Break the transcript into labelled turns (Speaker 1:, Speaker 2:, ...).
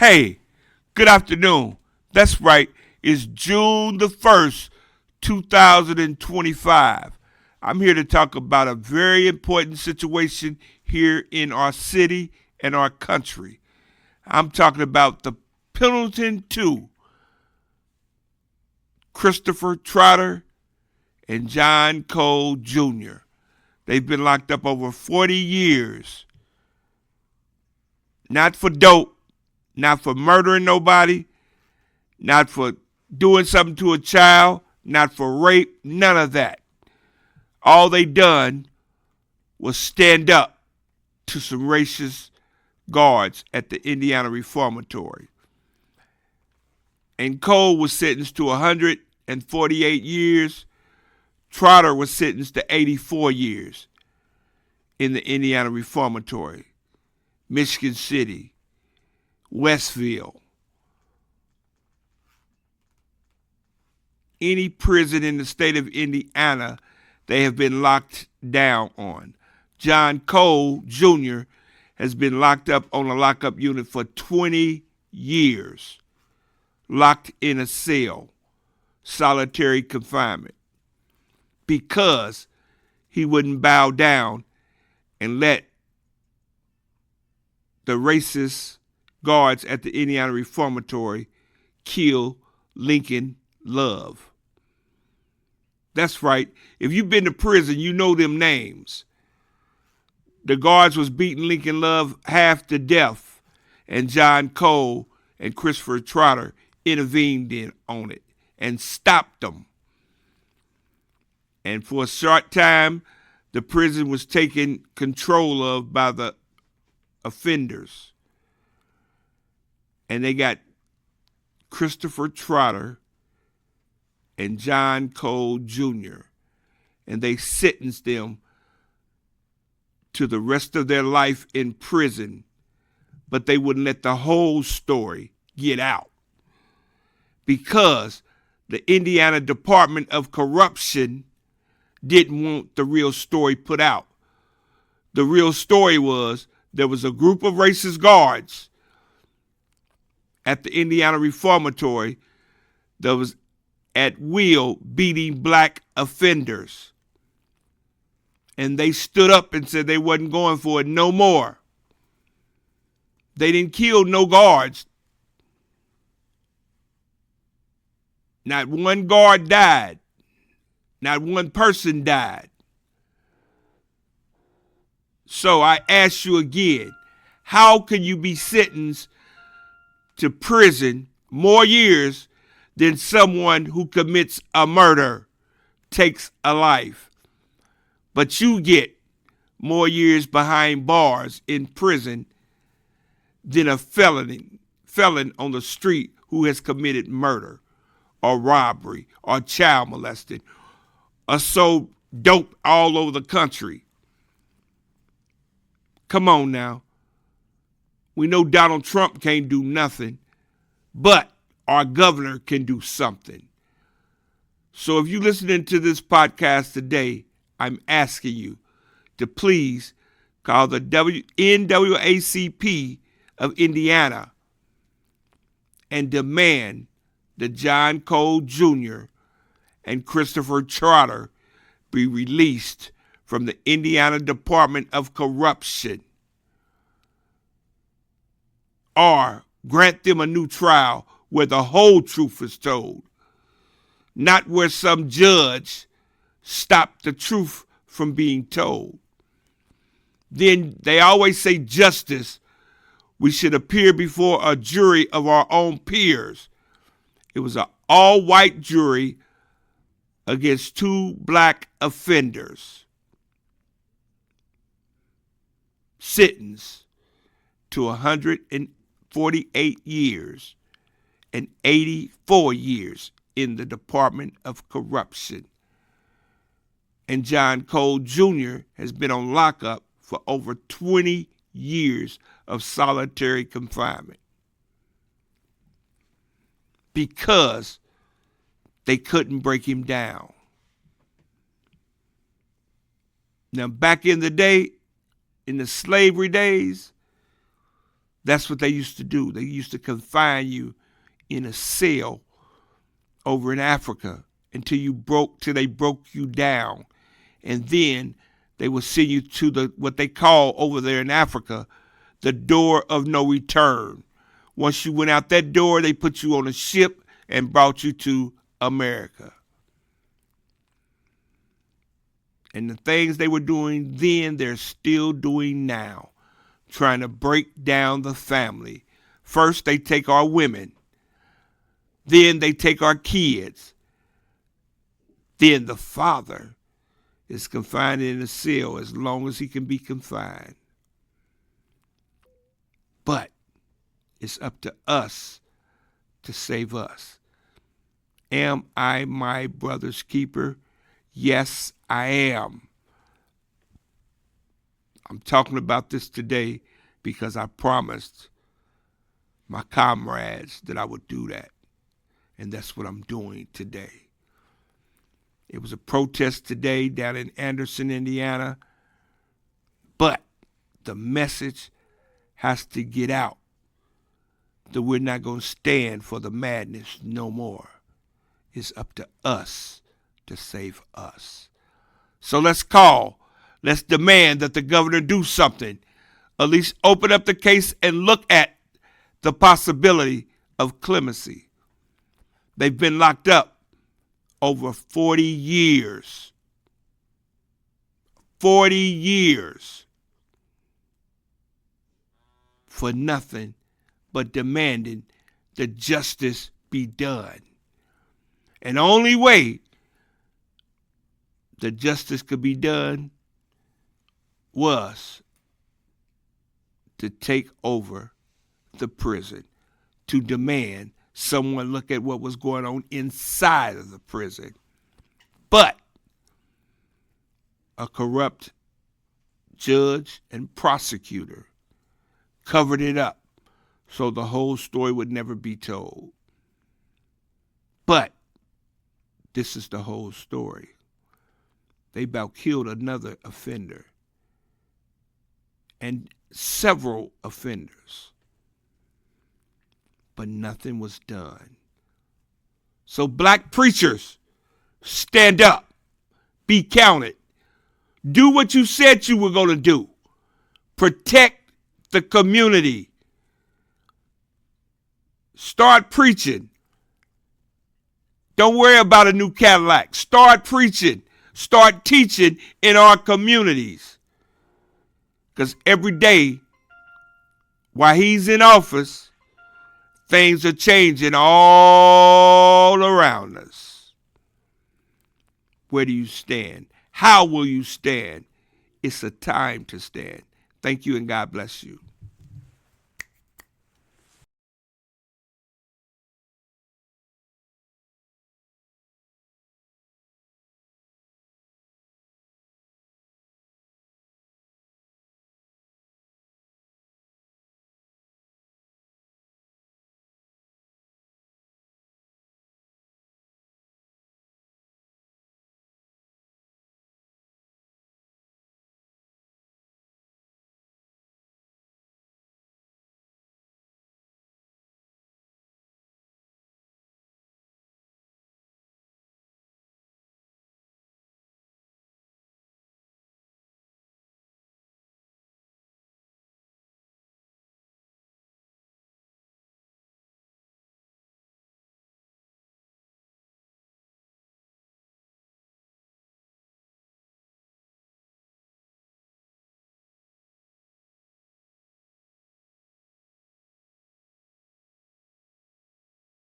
Speaker 1: Hey, good afternoon. That's right. It's June the 1st, 2025. I'm here to talk about a very important situation here in our city and our country. I'm talking about the Pendleton 2, Christopher Trotter and John Cole Jr. They've been locked up over 40 years. Not for dope, not for murdering nobody, not for doing something to a child, not for rape, none of that. All they done was stand up to some racist guards at the Indiana Reformatory. And Cole was sentenced to 148 years. Trotter was sentenced to 84 years in the Indiana Reformatory, Michigan City, Westville. Any prison in the state of Indiana, they have been locked down on. John Cole Jr. has been locked up on a lockup unit for 20 years, locked in a cell, solitary confinement, because he wouldn't bow down and let the racist guards at the Indiana Reformatory kill Lincoln Love. That's right. If you've been to prison, you know them names. The guards was beating Lincoln Love half to death, and John Cole and Christopher Trotter intervened on it and stopped them. And for a short time, the prison was taken control of by the offenders. And they got Christopher Trotter and John Cole Jr., and they sentenced them to the rest of their life in prison, but they wouldn't let the whole story get out because the Indiana Department of Corruption didn't want the real story put out. The real story was there was a group of racist guards at the Indiana Reformatory that was at will beating black offenders. And they stood up and said they wasn't going for it no more. They didn't kill no guards. Not one guard died. Not one person died. So I ask you again, how can you be sentenced to prison more years than someone who commits a murder, takes a life? But you get more years behind bars in prison than a felon on the street who has committed murder or robbery or child molesting or sold dope all over the country. Come on now. We know Donald Trump can't do nothing, but our governor can do something. So if you're listening to this podcast today, I'm asking you to please call the NAACP of Indiana and demand that John Cole Jr. and Christopher Trotter be released from the Indiana Department of Corruption, or grant them a new trial where the whole truth is told, not where some judge stopped the truth from being told. Then they always say justice. We should appear before a jury of our own peers. It was an all-white jury against two black offenders, sentenced to 148 years and 84 years in the Department of Corruption. And John Cole Jr. has been on lockup for over 20 years of solitary confinement because they couldn't break him down. Now, back in the day, in the slavery days, That's what they used to do. They used to confine you in a cell over in Africa till they broke you down. And then they would send you to what they call over there in Africa, the door of no return. Once you went out that door, they put you on a ship and brought you to America. And the things they were doing then, they're still doing now, trying to break down the family. First, they take our women. Then they take our kids. Then the father is confined in a cell as long as he can be confined. But it's up to us to save us. Am I my brother's keeper? Yes, I am. I'm talking about this today because I promised my comrades that I would do that. And that's what I'm doing today. It was a protest today down in Anderson, Indiana. But the message has to get out that we're not going to stand for the madness no more. It's up to us to save us. So let's demand that the governor do something. At least open up the case and look at the possibility of clemency. They've been locked up over 40 years. 40 years for nothing but demanding that justice be done. And the only way that justice could be done was to take over the prison, to demand someone look at what was going on inside of the prison. But a corrupt judge and prosecutor covered it up so the whole story would never be told. But this is the whole story. They about killed another offender and several offenders. But nothing was done. So black preachers, stand up. Be counted. Do what you said you were going to do. Protect the community. Start preaching. Don't worry about a new Cadillac. Start preaching. Start teaching in our communities. Because every day while he's in office, things are changing all around us. Where do you stand? How will you stand? It's a time to stand. Thank you and God bless you.